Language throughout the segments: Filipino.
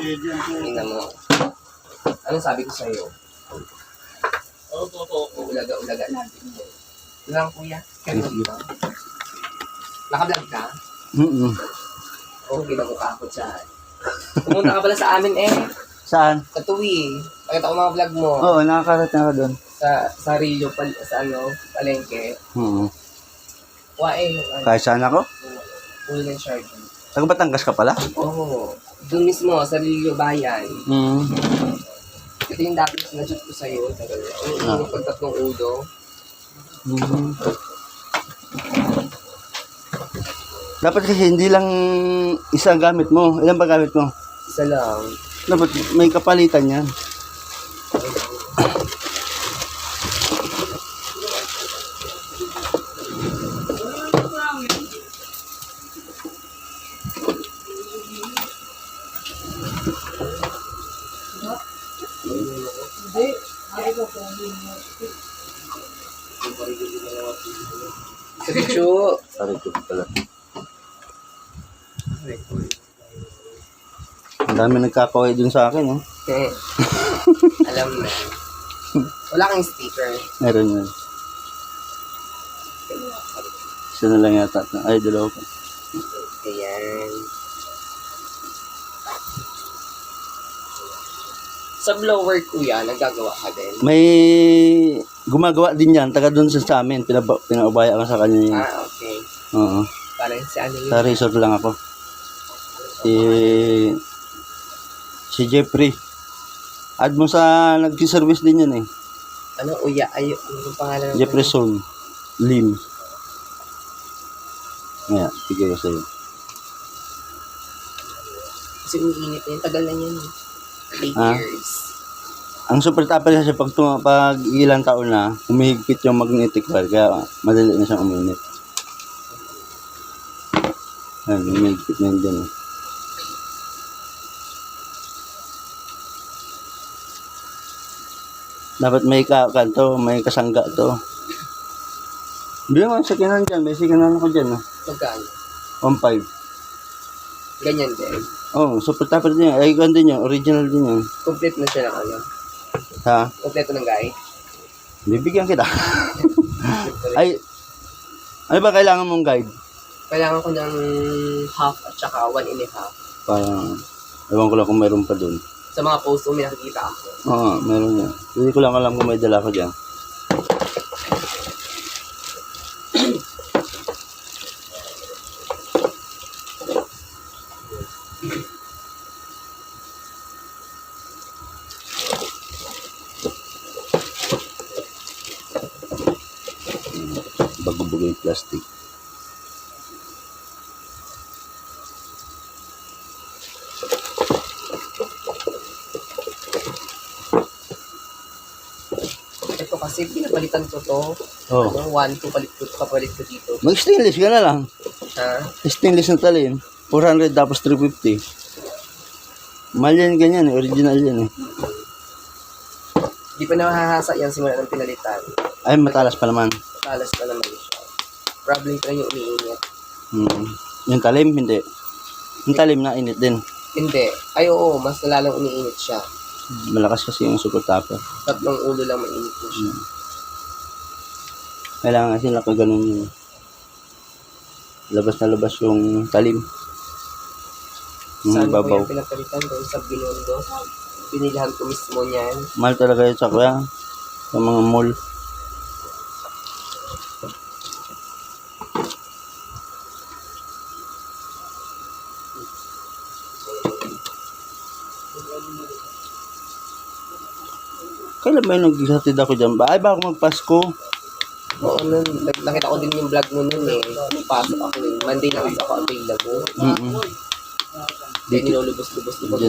Tingnan mo. Anong sabi ko sa'yo? Ulaga-ulaga natin. Ito lang, kuya. Naka-vlog ka? Okay, nagkakakot saan. Pumunta ka pala sa amin Saan? Sa Tuwi. Pakita ko mga vlog mo. Oo, nakakarating ako doon. Sa Rio, sa Palengke. Kahit saan ako? Uwi ng charge. Taga Batangas ka pala? Oo. Doon mismo, sa Rio Bayan. Ito yung dati sinadjust ko sa'yo. Ang pagtatlong ulo. Dapat kasi hindi lang isang gamit mo. Ilan ba gamit mo? Isa lang. Dapat may kapalitan yan. Sa picture. Sorry ko pala. Ang dami nagkakaway dun sa akin, oh. Alam na. Wala kang sticker. Meron yun. Isa na lang yata. Ay, dalawa pa. Ayan. Sa blower, kuya, nagagawa ka din? May gumagawa din yan. Taga dun sa amin. Pinaubaya ko sa kanya yun. Okay. Oo. Parang si ano yun? Sa resort lang ako. Si Jeffrey. Add mo sa nag-service din yan eh. Ano? Ano pangalan? Jeffrey Son. Lim. Ayan, bigay ko sa'yo. Kasi umiinit na yun. Tagal na yun. 8 years. Ang super tupper kasi pag ilang taon na, humihigpit yung magnetic wire. Kaya madali na siyang uminit. Ayan, humihigpit na yun dyan eh. Dapat may kanto, may kasangga to. Bilang ang sakinan dyan, may sakinan ako dyan. Magkano? 1.5. Ganyan din. Oh, super tupper din yan. Ay, ganun din yan. Original din yan. Complete na siya ng ano? Ha? Kompleto ng guide? Bibigyan kita. Ay, ano ba kailangan mong guide? Kailangan ko ng half at saka 1 and a half. Parang, ewan ko lang kung mayroon pa dun. Sa mga post mo, may nakikita ako. Oo, meron yan. Hindi ko lang alam kung may dala ko dyan. Bago-bago yung plastic. Ito kasi pinapalitan ko to. Oh. 1, 2 papalit ko dito. Mag-stainless ka na lang. Ha? Stainless na talim. 400 tapos 350. Mahal yan ganyan eh. Original yan eh. Di pa nahahasa yan simula ng pinalitan. Ay, matalas pa naman. Talas na naman siya. Problem ko lang yung umiinit. Yung talim, hindi. Yung talim na init din. Hindi. Ay oo, mas lalang umiinit siya. Malakas kasi yung super tupper. Tatlong ulo lang mainit ko siya. Kailangan kasi nakaganon yun. Labas na labas yung talim. Saan ko Babaw. yung pinapalitan doon sa Binondo? Pinilihan ko mismo niyan. Mahal talaga yun sa kuya. Sa mga mall. Kailan ba yung nag-hatid ako dyan? Ay, ba ako magpasko? Oo, nun. Nakita ko din yung vlog mo nun eh. Pasok ako nun. Monday na ako available. Hindi nilulubos-lubos na pag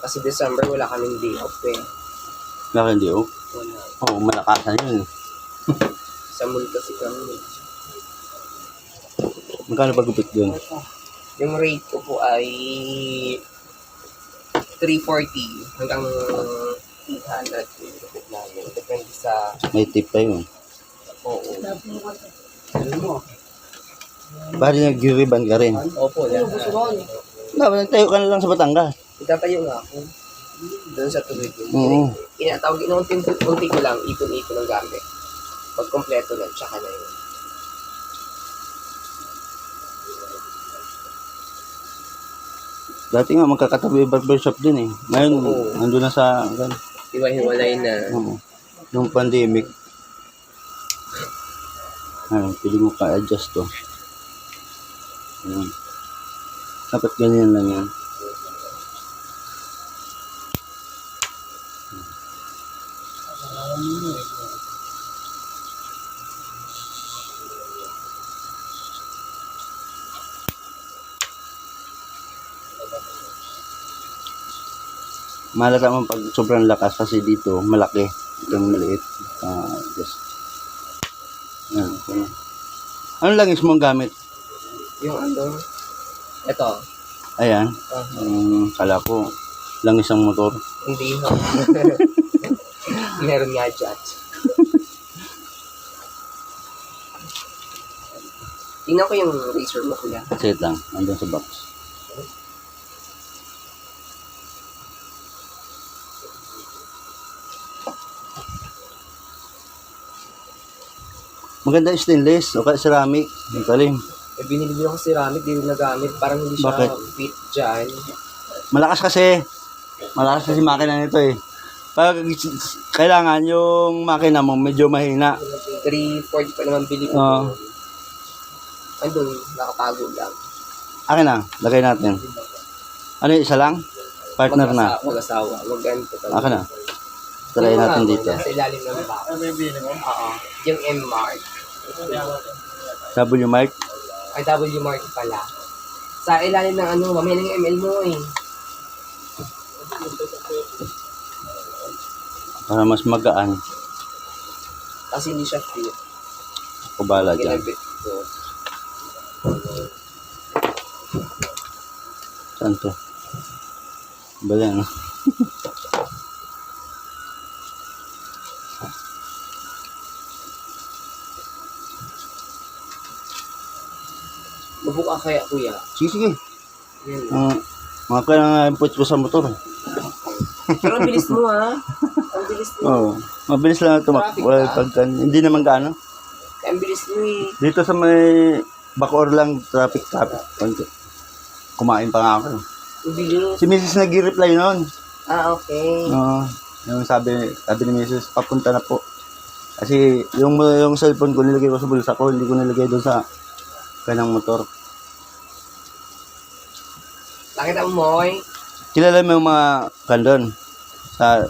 Kasi December wala kaming day off eh. Wala hindi oh. Wala. Oo, malakasan yun. Sa mall kasi kami. Magkano ba gupit doon? Yung rate ko po ay 340 hanggang 800 yung gupit namin. Depende sa... May tip pa yun. Oo. Pari nag-riban ka rin. Opo, lahat. Dapat nagtayo ka na lang sa Batangas. Itatayo nga ako. Doon sa tuloy ko. Oo. Inatawag, unti ko lang, ipon-ipon ng gamit. Pag kompleto na, tsaka na yun. Dati nga magkakatabi yung barbershop din eh. Ngayon, Oo. nandun na sa, Hiwa-hiwalay na. nung pandemic. Ayun, pili mo ka-adjust to. Ayun. Dapat ganyan lang yan. Malata mo pag sobrang lakas kasi dito malaki, yung maliit. Just yan. Okay. Ano langis mong gamit? Yung ano, eto, Ayan. Kala ko langis ang motor. hindi ho. Meron nga dyan. Tingnan ko yung razor mo, kuya. Sit lang, nandun sa box. Maganda yung stainless o kaya ceramic. Yung talim. Eh, binili ko ng ceramic, di rin nagamit. Parang hindi siya Bakit? fit dyan. Malakas kasi. Malakas kasi makina nito eh. Pag kailangan yung makina mo medyo mahina. 340 pa naman bili ko. Oo. Andun, nakatago lang. Akin na, lagay natin. Ano yung isa lang? Partner na. Mag-asawa. Huwag ganito. Akin na. Try natin dito. Sa ilalim ng box. Oo. Yung M-Mark. W Mike. Ay, W-Mark pala. Sa ilalim ng ano, mamaya ng ML mo eh. Para mas magaan. Kasi hindi siya fit. Ako bala dyan. Ginabit ko. Saan to? Bala na. Mabuka kaya, kuya. Sige, sige. Yan. Mga kailangan input ko sa motor. Pero ang bilis mo ha. Ang bilis mo. Oo. Mabilis lang ito. Traffic Wala ka? pagka, hindi naman gaano. Ang bilis mo eh. Dito sa may Bacoor lang, traffic. Konti. Kumain pa nga ako. Ang bilis. Si Mrs. nag-reply noon. Ah, okay. Oo. Yung sabi ni Mrs. papunta na po. Kasi yung cellphone ko nilagay ko sa bulsa ko, hindi ko nilagay doon sa kanang motor. Nakita mo, Moy? Kilala mo yung mga kandon sa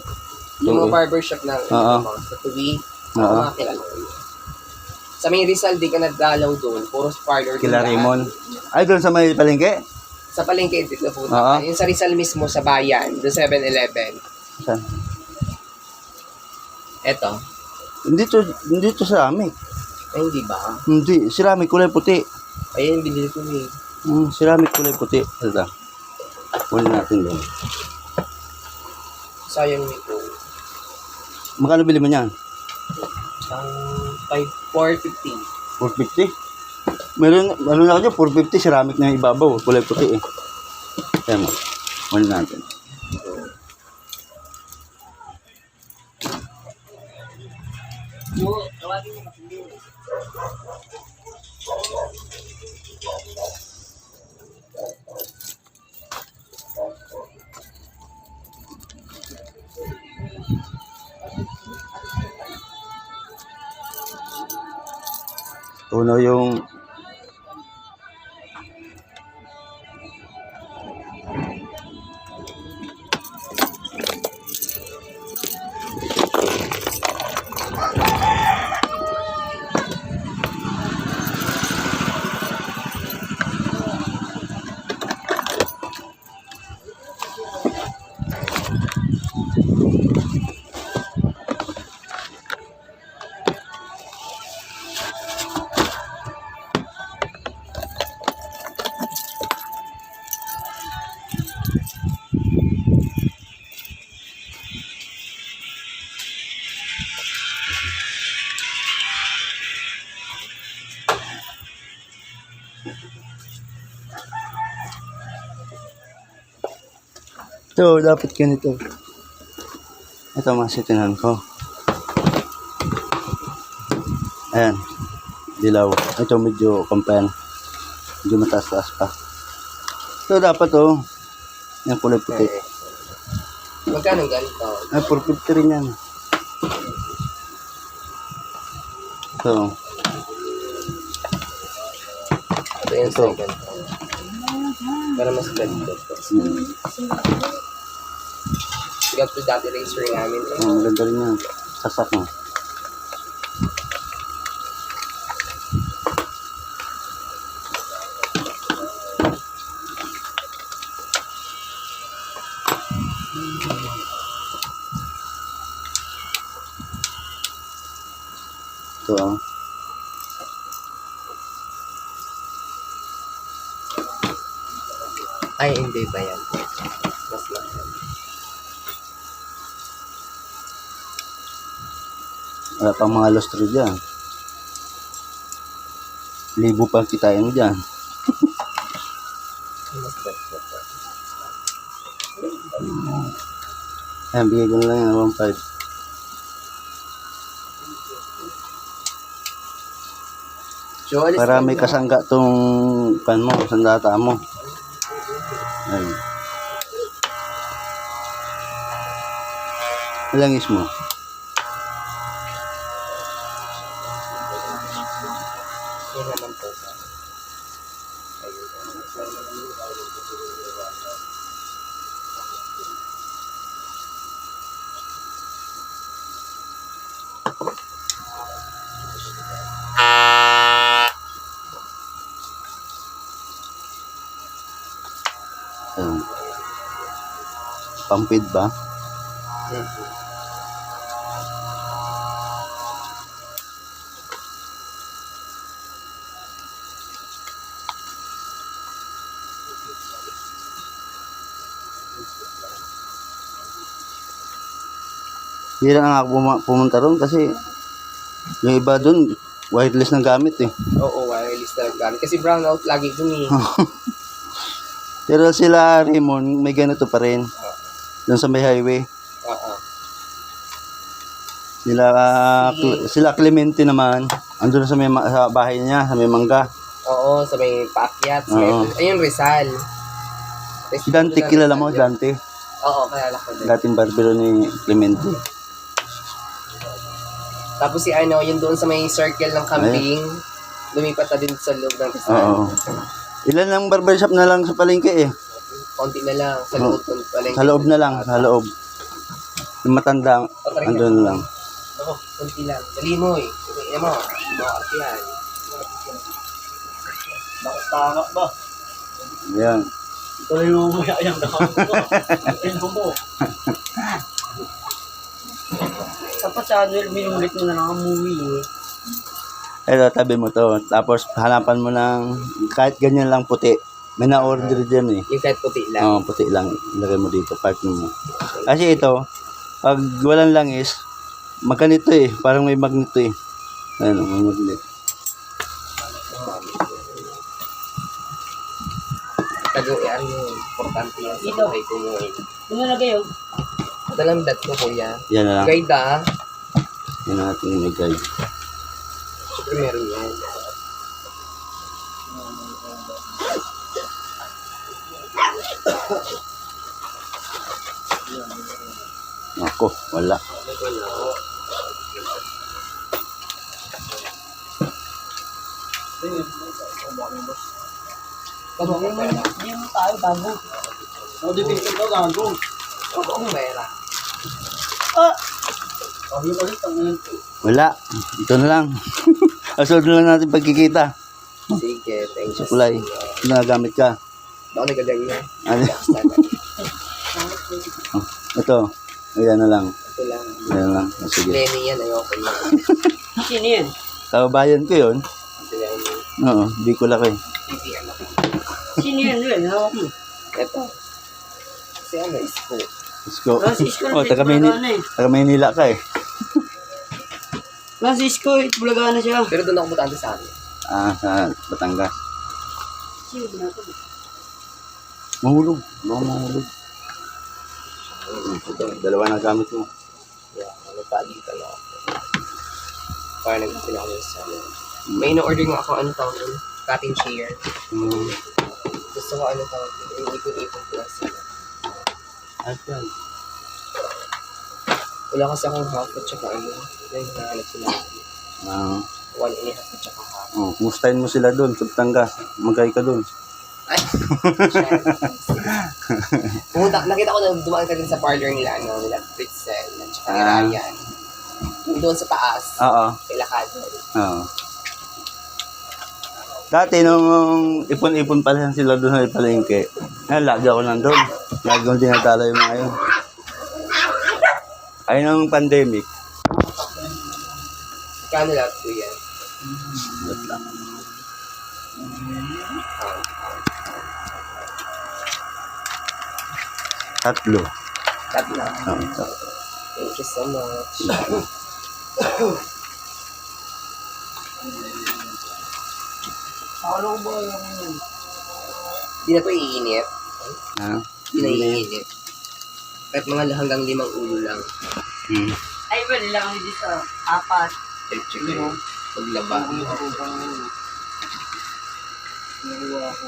Yung mga Tuwi? barbershop na Oo. sa Tuwi. Oo. Mga kilala ko yun. Sa may Rizal, di ka nagdalaw doon. Puro parlor. Kila doon Raymond. lahat. Ay, doon sa may palengke? Sa palengke, dito na punta. Oo. Yung sa Rizal mismo, sa bayan. Doon 7-Eleven. Saan? Eto. Hindi to ceramic. Ay, hindi ba? Hindi, ceramic kulay puti. Ayun, binili ko eh. Ceramic kulay puti. Ito. Huli natin doon. Sayang nito. Magkano bili mo niyan? Ang 450. 450? Meron na ako dyan, 450 ceramic na yung ibabaw. Kulay puti eh. Kaya mo. Huli natin. Uno yung Ito, dapat ganito. Ito, masitinan ko. Ayan. Dilaw. Ito, medyo kampan. Medyo mataas-taas pa. Ito, dapat oh. Yan, kulay puti. Magkano ganito? Ay, 450 rin yan. Ito. Ito yung Ito. second. Para mas ganito. Sigat to dati racer namin. Maganda rin yan. Sasak mo. Ito ah. Ay, hindi ba yan? Mas mahal. Wala pang mga lustro dyan. Libo pang kitain mo dyan. Mas mahal. Ayan, bigay ko na lang yan. 1.5. So, alis Para na may yun. kasangga tong pan mo, sandata mo. Ayan. Malangis mo. Yun naman po. Ayan. Pampid ba? Hindi lang ako pumunta ron kasi yung iba dun, wireless ng gamit eh. Oo, wireless talaga gamit. Kasi brownout lagi dun eh. Pero sila Raymond, may ganito pa rin. Doon sa may highway. Oo. Sila Clemente naman. Andun sa sa bahay niya, sa may mangga. Oo, sa may paakyat. Sa may, Oo. ayun, Rizal. Si Dante, kilala mo, Dante? Oo, kilala ko din. Dating barbero ni Clemente. Tapos si ano, yun doon sa may circle ng camping, lumipat na din sa loob ng Rizal. Oo. Ilan lang barbershop na lang sa palengke eh. Konti na lang, sa loob ng palengke. Sa loob na lang, sa loob. Yung matanda, andun lang. Oo, konti lang. Dali mo eh. Sige, mo. Bakit yan? Bakit tama ba? Ayan. Ito yung mayayang nakakot ko. Ito mo. Dapat sa Anuel, minulit mo na lang ang movie eh. Ito, tabi mo to. Tapos hanapan mo ng kahit ganyan lang puti. May na-order dyan eh. Yung kahit puti lang. Oo, puti lang. Ilagay mo dito, partner mo. Kasi ito, pag walang langis, magkanito eh. Parang may magneto eh. Ano, may magnet. Tago, ano yun. Importante yan sa Ito. buhay ko ngayon. Ano na kayo? Ito lang dat ko, kuya. Yan na lang. Guide ah. Yan na natin may guide. Siyempre meron yan. Ako, wala. Bago akong pera. Hindi mo tayo bago. Notification daw, gago. Bago akong pera. Ah! Oh, yung ulit ang ngayon. Wala. Ito na lang. Asunod na lang natin pagkikita. Sige, thank you. Sukulay. Nagamit ka. Ako nagaganyan. Ano? Oh, ito. Ayan na lang. Ito lang. Ayan na lang. Oh, sige. Lenny yan, ayoko yan. Sino yan? Kababayan ko yun. Ito yan. Oo, di ko laki. Hindi, ano. Sino yan? Noel, hawak mo. Ito. Kasi ano, isko. Let's go. Ah, si Isko Oh, na taga Maynila ka eh. Francisco, Itbulaga na siya. Pero doon ako butante sa amin. Ah, sa Batangas. Mahulog. Baka mahulog. Ito, dalawa na gamit mo. Yeah, ano pa dito na ako. Parang nagpapin ako yung sa may ino-order nga ako, ano tawag yun? Cutting chair. Gusto ko ano tawag yun? Yung ipon-ipon ko lang sila. Ayan. Wala kasi akong half at saka ano. Yung hinahanap sila. 1.5 at saka half. Kumustahin mo sila doon sa Batangas. Magkay ka doon. Ay! Nakita ko na dumaan ka din sa parlor nila, ano, nila Pritzel, at saka ni Ryan. Doon sa taas. Oo. Kay Lakado. Oo. Dati nung ipon-ipon pa lang sila doon sa palengke, lagi ako nandun. Lagi akong dinatala yung mga yun. Ay nung pandemic. Kano lahat ko yan? Wait lang. Tatlo. Tatlo. Oo, tatlo. Thank you so much. Ano ba yung... Hindi na ito iinit. Ha? Hindi na iinit. Kahit mga hanggang 5 ulo lang. Ay, ba nila kami dito? 4. Check ko. Paglaba. Nakuha ko.